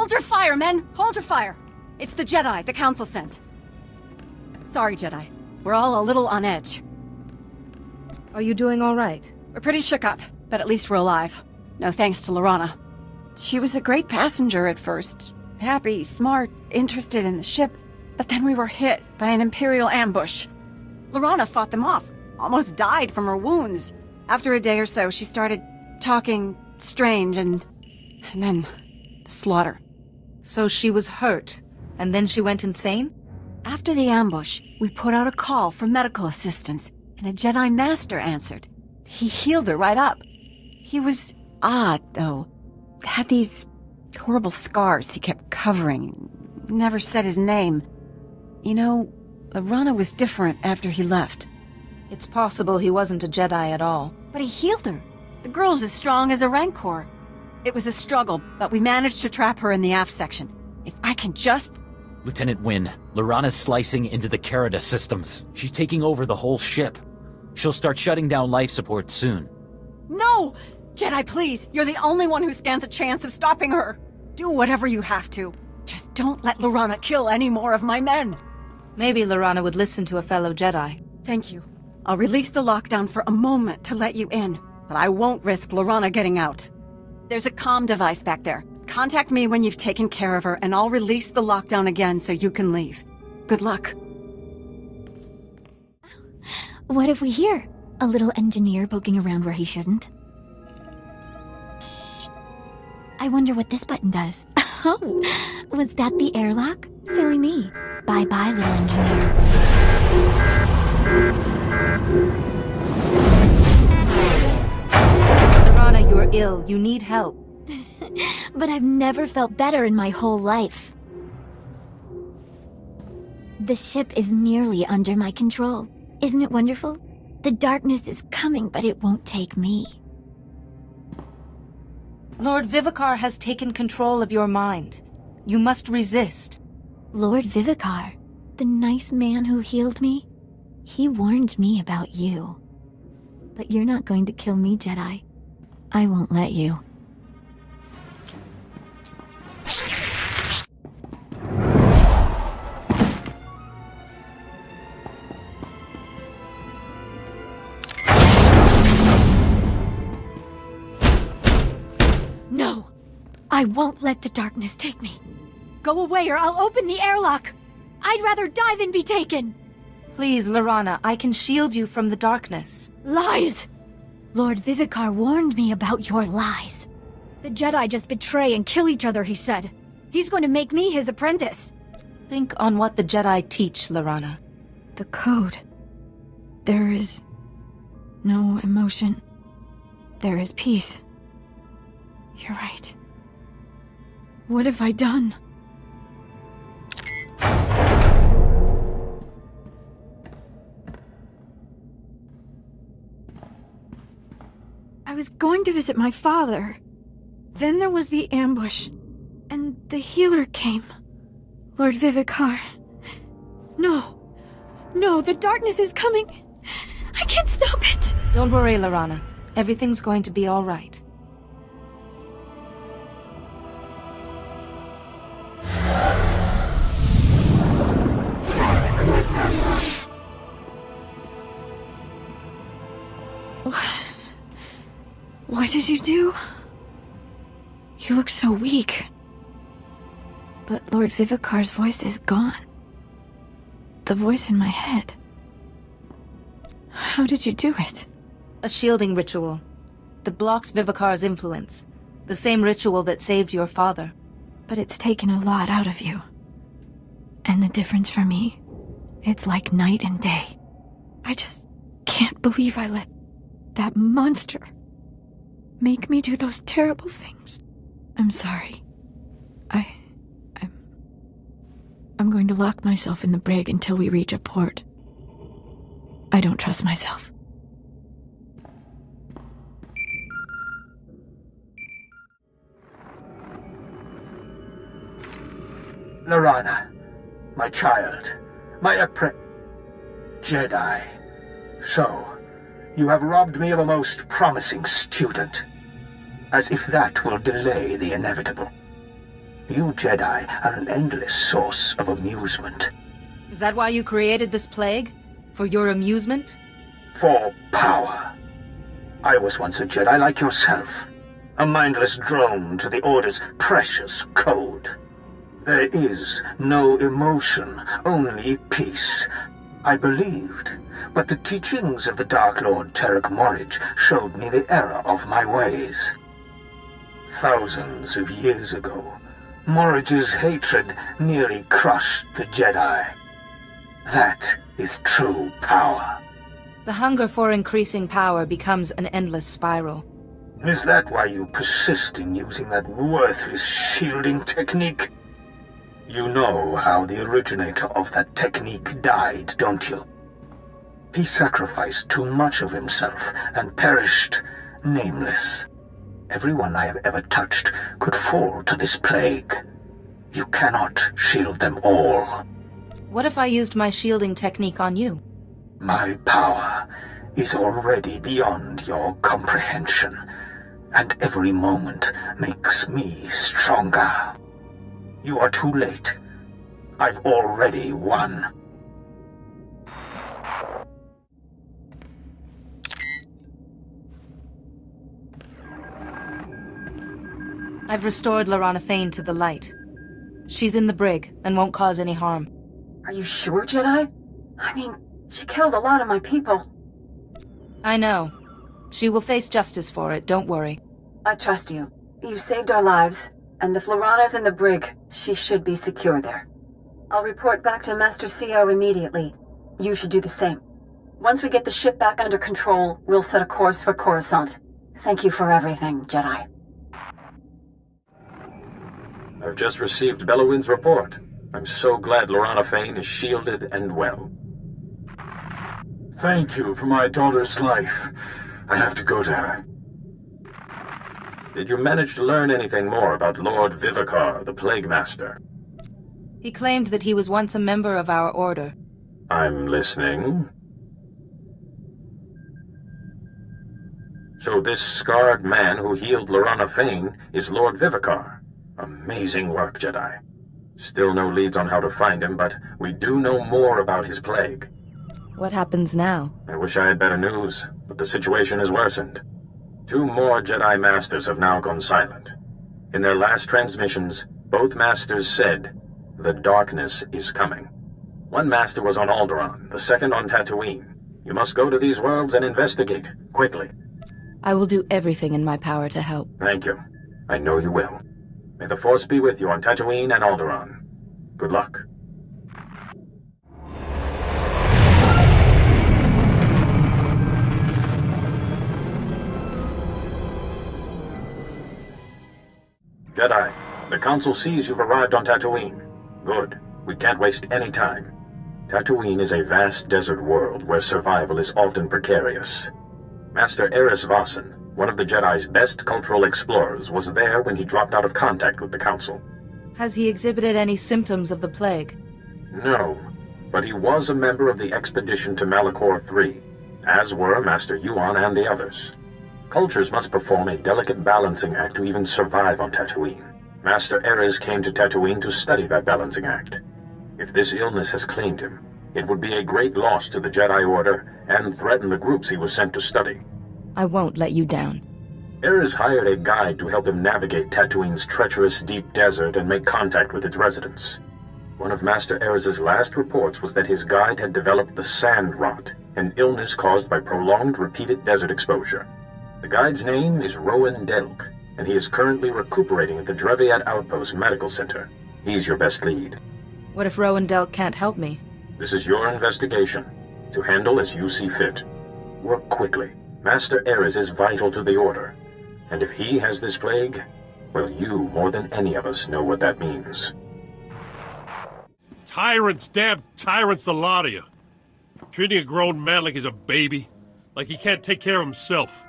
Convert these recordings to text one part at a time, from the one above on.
Hold your fire, men! Hold your fire! It's the Jedi the Council sent. Sorry, Jedi. We're all a little on edge. Are you doing all right? We're pretty shook up, but at least we're alive. No thanks to Lorana. She was a great passenger at first. Happy, smart, interested in the ship. But then we were hit by an Imperial ambush. Lorana fought them off. Almost died from her wounds. After a day or so, she started talking strange and then the slaughter. So she was hurt, and then she went insane? After the ambush, we put out a call for medical assistance, and a Jedi Master answered. He healed her right up. He was odd, though. Had these horrible scars he kept covering. Never said his name. You know, Lorana was different after he left. It's possible he wasn't a Jedi at all. But he healed her. The girl's as strong as a Rancor. It was a struggle, but we managed to trap her in the aft section. If I can just... Lieutenant Wynn, Lorana's slicing into the Carida systems. She's taking over the whole ship. She'll start shutting down life support soon. No! Jedi, please! You're the only one who stands a chance of stopping her! Do whatever you have to. Just don't let Lorana kill any more of my men! Maybe Lorana would listen to a fellow Jedi. Thank you. I'll release the lockdown for a moment to let you in, but I won't risk Lorana getting out. There's a comm device back there. Contact me when you've taken care of her, and I'll release the lockdown again so you can leave. Good luck. What have we here? A little engineer poking around where he shouldn't. I wonder what this button does. Oh, was that the airlock? Silly me. Bye-bye, little engineer. Lorana, you're ill. You need help. But I've never felt better in my whole life. The ship is nearly under my control. Isn't it wonderful? The darkness is coming, but it won't take me. Lord Vivicar has taken control of your mind. You must resist. Lord Vivicar, the nice man who healed me, he warned me about you. But you're not going to kill me, Jedi. I won't let you. No! I won't let the darkness take me. Go away or I'll open the airlock! I'd rather die than be taken! Please, Lorana, I can shield you from the darkness. Lies! Lord Vivicar warned me about your lies. The Jedi just betray and kill each other, he said. He's going to make me his apprentice. Think on what the Jedi teach, Lorana. The code. There is no emotion. There is peace. You're right. What have I done? I was going to visit my father. Then there was the ambush. And the healer came. Lord Vivicar. No. No, the darkness is coming. I can't stop it. Don't worry, Lorana. Everything's going to be all right. What did you do? You look so weak. But Lord Vivicar's voice is gone. The voice in my head. How did you do it? A shielding ritual. That blocks Vivicar's influence. The same ritual that saved your father. But it's taken a lot out of you. And the difference for me, it's like night and day. I just can't believe I let that monster make me do those terrible things. I'm sorry. I'm going to lock myself in the brig until we reach a port. I don't trust myself. Lorana, my child, my Jedi. So, you have robbed me of a most promising student. As if that will delay the inevitable. You Jedi are an endless source of amusement. Is that why you created this plague? For your amusement? For power. I was once a Jedi like yourself. A mindless drone to the Order's precious code. There is no emotion, only peace. I believed, but the teachings of the Dark Lord Terek Morridge showed me the error of my ways. Thousands of years ago, Morridge's hatred nearly crushed the Jedi. That is true power. The hunger for increasing power becomes an endless spiral. Is that why you persist in using that worthless shielding technique? You know how the originator of that technique died, don't you? He sacrificed too much of himself and perished nameless. Everyone I have ever touched could fall to this plague. You cannot shield them all. What if I used my shielding technique on you? My power is already beyond your comprehension, and every moment makes me stronger. You are too late. I've already won. I've restored Lorana Fane to the light. She's in the brig and won't cause any harm. Are you sure, Jedi? I mean, she killed a lot of my people. I know. She will face justice for it, don't worry. I trust you. You saved our lives, and if Lorana's in the brig, she should be secure there. I'll report back to Master CO immediately. You should do the same. Once we get the ship back under control, we'll set a course for Coruscant. Thank you for everything, Jedi. I've just received Bellowin's report. I'm so glad Lorana Fane is shielded and well. Thank you for my daughter's life. I have to go to her. Did you manage to learn anything more about Lord Vivicar, the Plague Master? He claimed that he was once a member of our order. I'm listening. So this scarred man who healed Lorana Fane is Lord Vivicar. Amazing work, Jedi. Still no leads on how to find him, but we do know more about his plague. What happens now? I wish I had better news, but the situation has worsened. 2 more Jedi Masters have now gone silent. In their last transmissions, both Masters said, "The darkness is coming." One Master was on Alderaan, the second on Tatooine. You must go to these worlds and investigate, quickly. I will do everything in my power to help. Thank you. I know you will. May the Force be with you on Tatooine and Alderaan. Good luck. Jedi, the Council sees you've arrived on Tatooine. Good. We can't waste any time. Tatooine is a vast desert world where survival is often precarious. Master Eris Vossen, one of the Jedi's best cultural explorers, was there when he dropped out of contact with the Council. Has he exhibited any symptoms of the plague? No, but he was a member of the expedition to Malachor III, as were Master Yuan and the others. Cultures must perform a delicate balancing act to even survive on Tatooine. Master Eris came to Tatooine to study that balancing act. If this illness has claimed him, it would be a great loss to the Jedi Order and threaten the groups he was sent to study. I won't let you down. Eris hired a guide to help him navigate Tatooine's treacherous deep desert and make contact with its residents. One of Master Eris's last reports was that his guide had developed the sand rot, an illness caused by prolonged repeated desert exposure. The guide's name is Rowan Delk, and he is currently recuperating at the Dreviat Outpost Medical Center. He's your best lead. What if Rowan Delk can't help me? This is your investigation, to handle as you see fit. Work quickly. Master Eris is vital to the Order, and if he has this plague, well, you, more than any of us, know what that means. Tyrants, damn tyrants, the lot of you. Treating a grown man like he's a baby, like he can't take care of himself.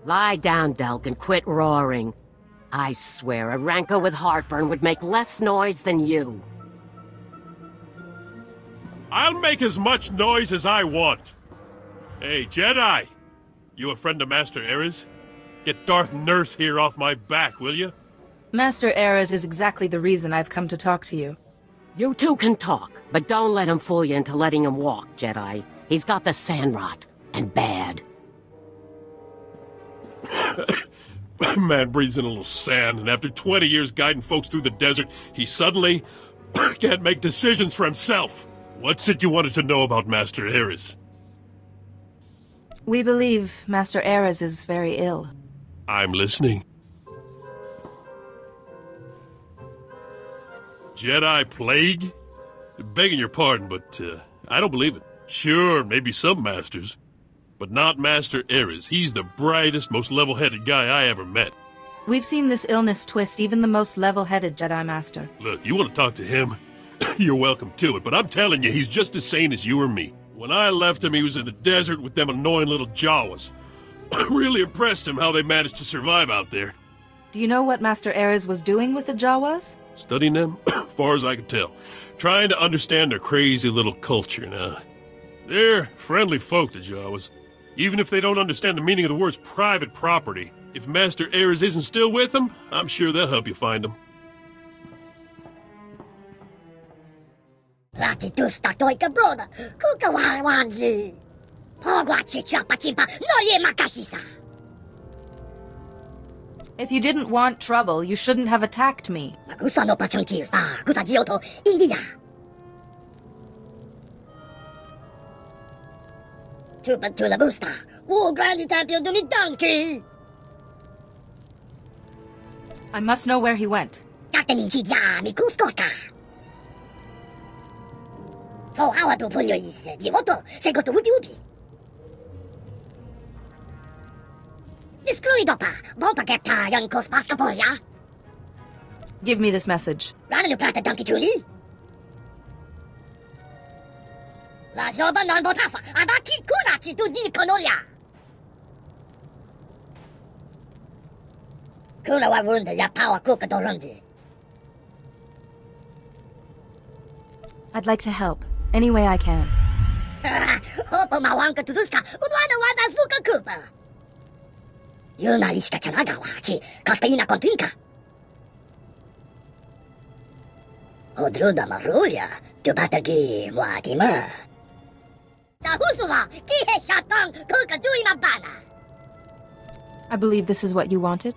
Lie down, Delk, and quit roaring. I swear a rancor with heartburn would make less noise than you. I'll make as much noise as I want. Hey, Jedi! You a friend of Master Eris? Get Darth Nurse here off my back, will you? Master Erez is exactly the reason I've come to talk to you. You two can talk, but don't let him fool you into letting him walk, Jedi. He's got the sand rot, and bad. Man breathes in a little sand, and after 20 years guiding folks through the desert, he suddenly can't make decisions for himself. What's it you wanted to know about Master Erez? We believe Master Erez is very ill. I'm listening. Jedi plague? Begging your pardon, but I don't believe it. Sure, maybe some masters, but not Master Erez. He's the brightest, most level-headed guy I ever met. We've seen this illness twist even the most level-headed Jedi Master. Look, you want to talk to him? You're welcome to it, but I'm telling you, he's just as sane as you or me. When I left him, he was in the desert with them annoying little Jawas. Really impressed him how they managed to survive out there. Do you know what Master Erez was doing with the Jawas? Studying them, far as I could tell. Trying to understand their crazy little culture now. They're friendly folk, the Jawas. Even if they don't understand the meaning of the words private property, if Master Erez isn't still with them, I'm sure they'll help you find them. If you didn't want trouble, you shouldn't have attacked me. I must know where he went. Give me this message. I'd like to help, any way I can. I believe this is what you wanted.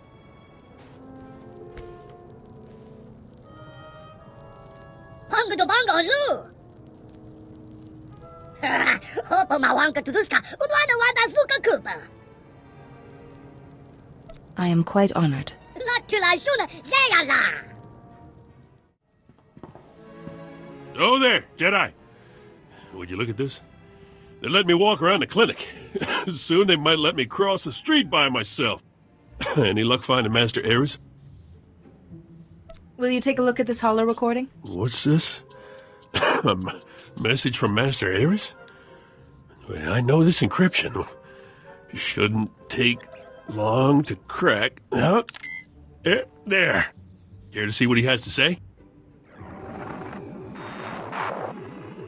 I am quite honored. Oh there, Jedi. Would you look at this? They let me walk around the clinic. Soon they might let me cross the street by myself. Any luck finding Master Erez? Will you take a look at this holo recording? What's this? A message from Master Erez? Well, I know this encryption. Shouldn't take long to crack. Huh? There. Care to see what he has to say?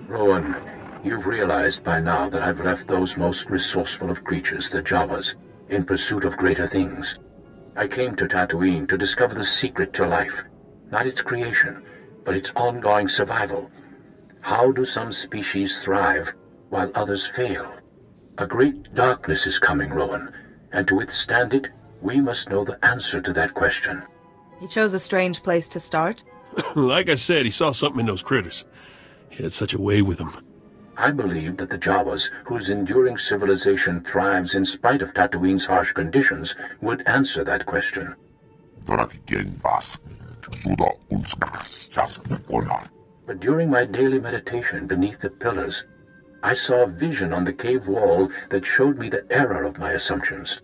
Rowan, you've realized by now that I've left those most resourceful of creatures, the Jawas, in pursuit of greater things. I came to Tatooine to discover the secret to life. Not its creation, but its ongoing survival. How do some species thrive while others fail? A great darkness is coming, Rowan, and to withstand it, we must know the answer to that question. He chose a strange place to start. Like I said, he saw something in those critters. He had such a way with them. I believe that the Jawas, whose enduring civilization thrives in spite of Tatooine's harsh conditions, would answer that question. But during my daily meditation beneath the pillars, I saw a vision on the cave wall that showed me the error of my assumptions.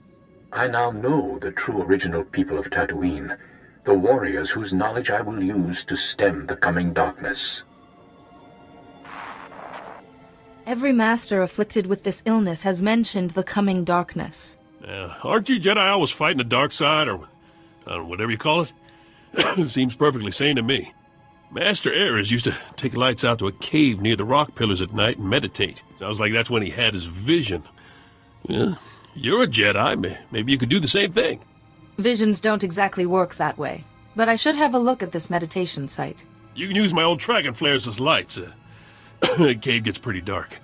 I now know the true original people of Tatooine, the warriors whose knowledge I will use to stem the coming darkness. Every master afflicted with this illness has mentioned the coming darkness. Aren't you Jedi always fighting the dark side, or whatever you call it? It seems perfectly sane to me. Master Erez used to take lights out to a cave near the rock pillars at night and meditate. Sounds like that's when he had his vision. Well, You're a Jedi. Maybe you could do the same thing. Visions don't exactly work that way, but I should have a look at this meditation site. You can use my old dragon flares as lights. The cave gets pretty dark.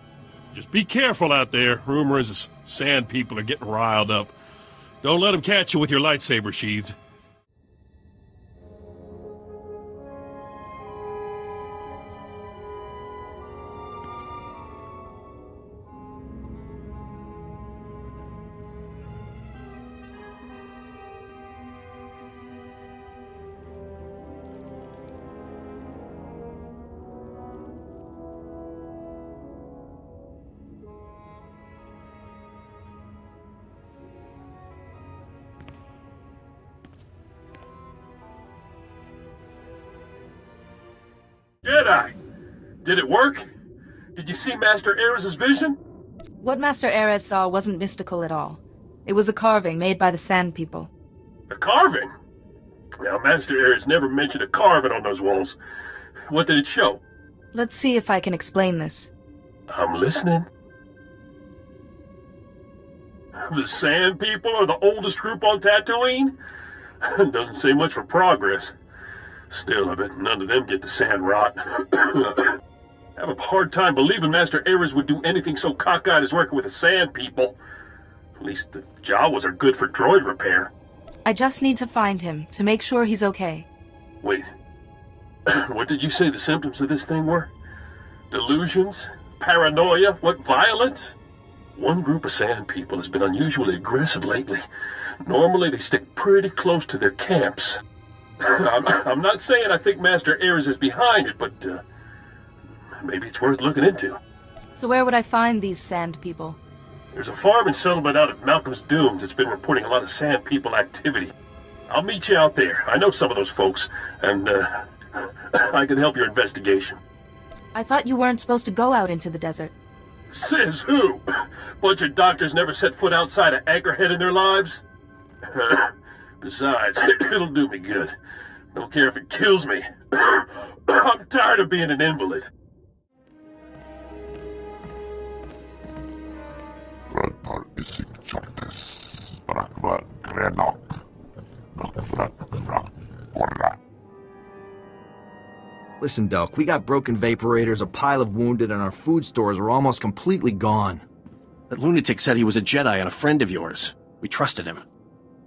Just be careful out there. Rumor is the sand people are getting riled up. Don't let them catch you with your lightsaber sheathed. Jedi! Did it work? Did you see Master Ares' vision? What Master Ares saw wasn't mystical at all. It was a carving made by the Sand People. A carving? Now, Master Ares never mentioned a carving on those walls. What did it show? Let's see if I can explain this. I'm listening. The Sand People are the oldest group on Tatooine? Doesn't say much for progress. Still, I bet none of them get the sand rot. I have a hard time believing Master Ares would do anything so cockeyed as working with the Sand People. At least the Jawas are good for droid repair. I just need to find him, to make sure he's okay. Wait. What did you say the symptoms of this thing were? Delusions? Paranoia? What, violence? One group of Sand People has been unusually aggressive lately. Normally they stick pretty close to their camps. I'm not saying I think Master Ares is behind it, but maybe it's worth looking into. So where would I find these Sand People? There's a farming settlement out at Malcolm's Dunes that's been reporting a lot of Sand People activity. I'll meet you out there. I know some of those folks, and I can help your investigation. I thought you weren't supposed to go out into the desert. Says who? Bunch of doctors never set foot outside of Anchorhead in their lives? Besides, it'll do me good. Don't care if it kills me. I'm tired of being an invalid. Listen, Delk, we got broken vaporators, a pile of wounded, and our food stores are almost completely gone. That lunatic said he was a Jedi and a friend of yours. We trusted him.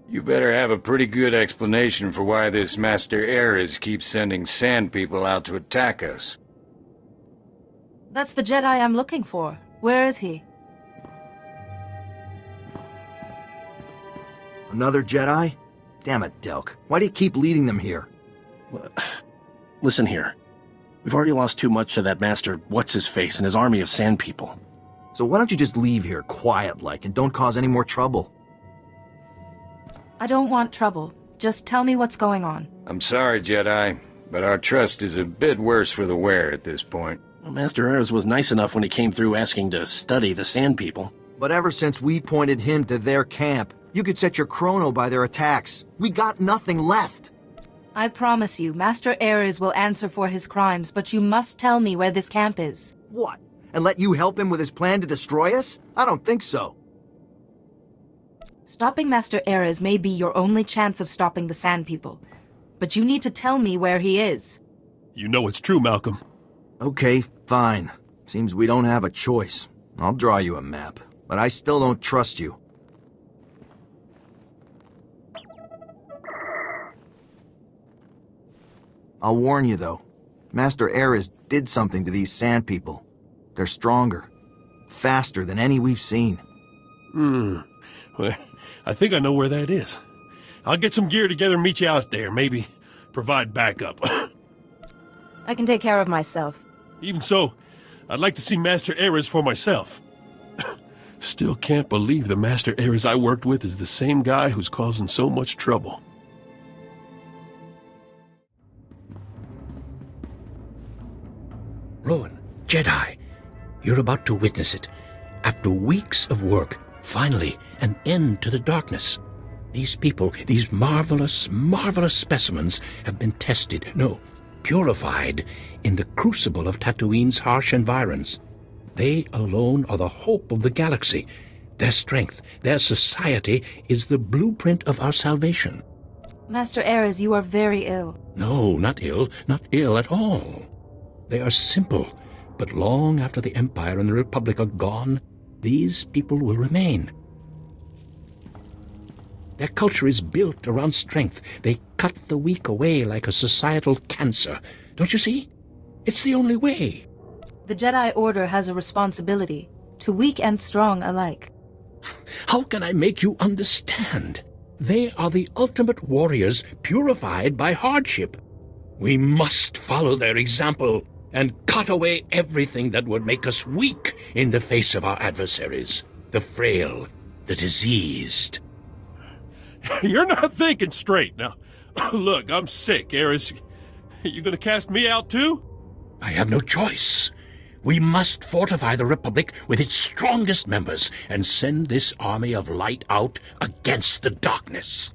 You better have a pretty good explanation for why this Master Ares keeps sending Sand People out to attack us. That's the Jedi I'm looking for. Where is he? Another Jedi? Damn it, Delk. Why do you keep leading them here? Listen here. We've already lost too much to that Master What's-His-Face and his army of Sand People. So why don't you just leave here quiet-like and don't cause any more trouble? I don't want trouble. Just tell me what's going on. I'm sorry, Jedi, but our trust is a bit worse for the wear at this point. Well, Master Ares was nice enough when he came through asking to study the Sand People. But ever since we pointed him to their camp, you could set your chrono by their attacks. We got nothing left. I promise you, Master Ares will answer for his crimes, but you must tell me where this camp is. What? And let you help him with his plan to destroy us? I don't think so. Stopping Master Ares may be your only chance of stopping the Sand People, but you need to tell me where he is. You know it's true, Malcolm. Okay, fine. Seems we don't have a choice. I'll draw you a map, but I still don't trust you. I'll warn you, though. Master Ares did something to these Sand People. They're stronger, faster than any we've seen. Well, I think I know where that is. I'll get some gear together and meet you out there. Maybe provide backup. I can take care of myself. Even so, I'd like to see Master Ares for myself. Still can't believe the Master Ares I worked with is the same guy who's causing so much trouble. Rowan, Jedi, you're about to witness it. After weeks of work, finally, an end to the darkness. These people, these marvelous, marvelous specimens have been tested, no, purified, in the crucible of Tatooine's harsh environs. They alone are the hope of the galaxy, Their strength, their society is the blueprint of our salvation. Master Ares, you are very ill. No, not ill at all. They are simple, but long after the Empire and the Republic are gone, these people will remain. Their culture is built around strength. They cut the weak away like a societal cancer. Don't you see? It's the only way. The Jedi Order has a responsibility, to weak and strong alike. How can I make you understand? They are the ultimate warriors purified by hardship. We must follow their example and cut away everything that would make us weak in the face of our adversaries. The frail, the diseased. You're not thinking straight. Now, look, I'm sick, Ares. You gonna cast me out too? I have no choice. We must fortify the Republic with its strongest members and send this army of light out against the darkness.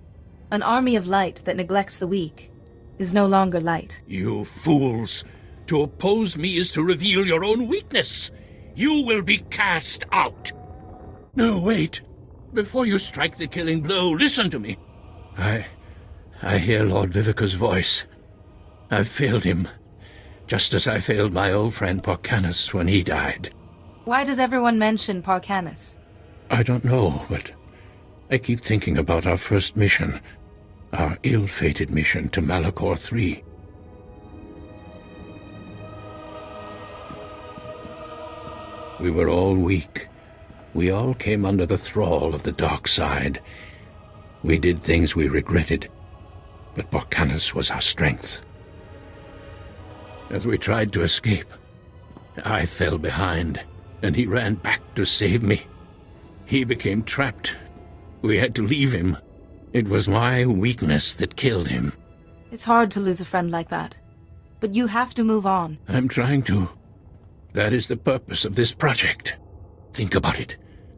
An army of light that neglects the weak is no longer light. You fools! To oppose me is to reveal your own weakness. You will be cast out. No, wait. Before you strike the killing blow, listen to me. I hear Lord Vivicar's voice. I've failed him, just as I failed my old friend Porcanus when he died. Why does everyone mention Porcanus? I don't know, but I keep thinking about our first mission, our ill-fated mission to Malachor III. We were all weak. We all came under the thrall of the dark side. We did things we regretted, but Porcanus was our strength. As we tried to escape, I fell behind, and he ran back to save me. He became trapped. We had to leave him. It was my weakness that killed him. It's hard to lose a friend like that, but you have to move on. I'm trying to. That is the purpose of this project. Think about it.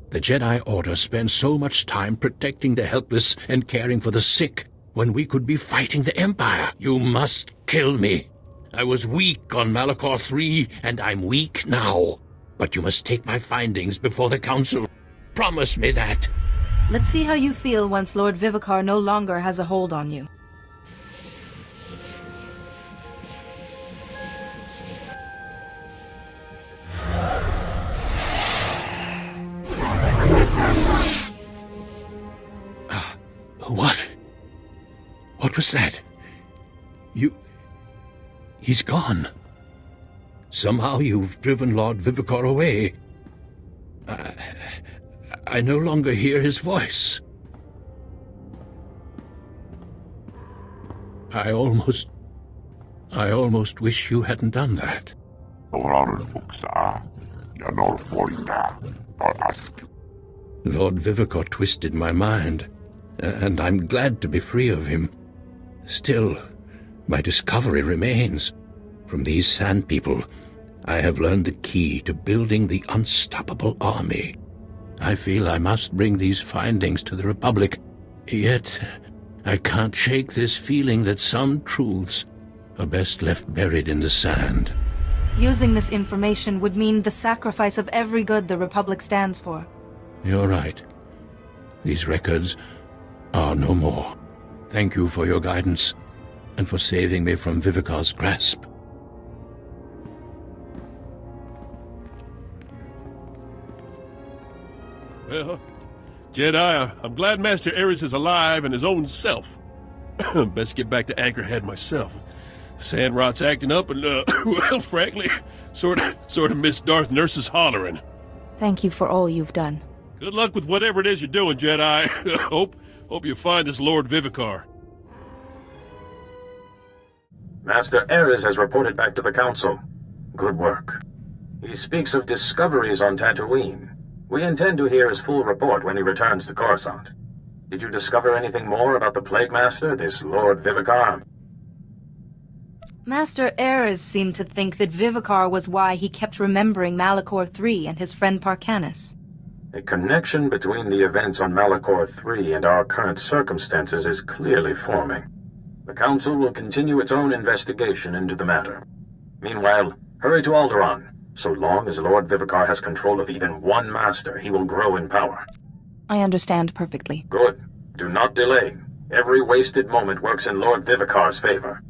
The Jedi Order spends so much time protecting the helpless and caring for the sick when we could be fighting the Empire. You must kill me. I was weak on Malachor III, and I'm weak now. But you must take my findings before the Council. Promise me that. Let's see how you feel once Lord Vivicar no longer has a hold on you. What? What was that? He's gone. Somehow you've driven Lord Vivicar away. I no longer hear his voice. I almost wish you hadn't done that. Lord Vivicar twisted my mind, and I'm glad to be free of him. Still, my discovery remains. From these Sand People, I have learned the key to building the unstoppable army. I feel I must bring these findings to the Republic, yet I can't shake this feeling that some truths are best left buried in the sand. Using this information would mean the sacrifice of every good the Republic stands for. You're right. These records are no more. Thank you for your guidance, and for saving me from Vivicar's grasp. Well, Jedi, I'm glad Master Ares is alive and his own self. Best get back to Anchorhead myself. Sandrot's acting up and, well, frankly, sort of miss Darth Nurse's hollering. Thank you for all you've done. Good luck with whatever it is you're doing, Jedi. Hope you find this Lord Vivicar. Master Ares has reported back to the Council. Good work. He speaks of discoveries on Tatooine. We intend to hear his full report when he returns to Coruscant. Did you discover anything more about the Plague Master, this Lord Vivicar? Master Ares seemed to think that Vivicar was why he kept remembering Malachor III and his friend Porcanus. A connection between the events on Malachor III and our current circumstances is clearly forming. The Council will continue its own investigation into the matter. Meanwhile, hurry to Alderaan. So long as Lord Vivicar has control of even one master, he will grow in power. I understand perfectly. Good. Do not delay. Every wasted moment works in Lord Vivicar's favor.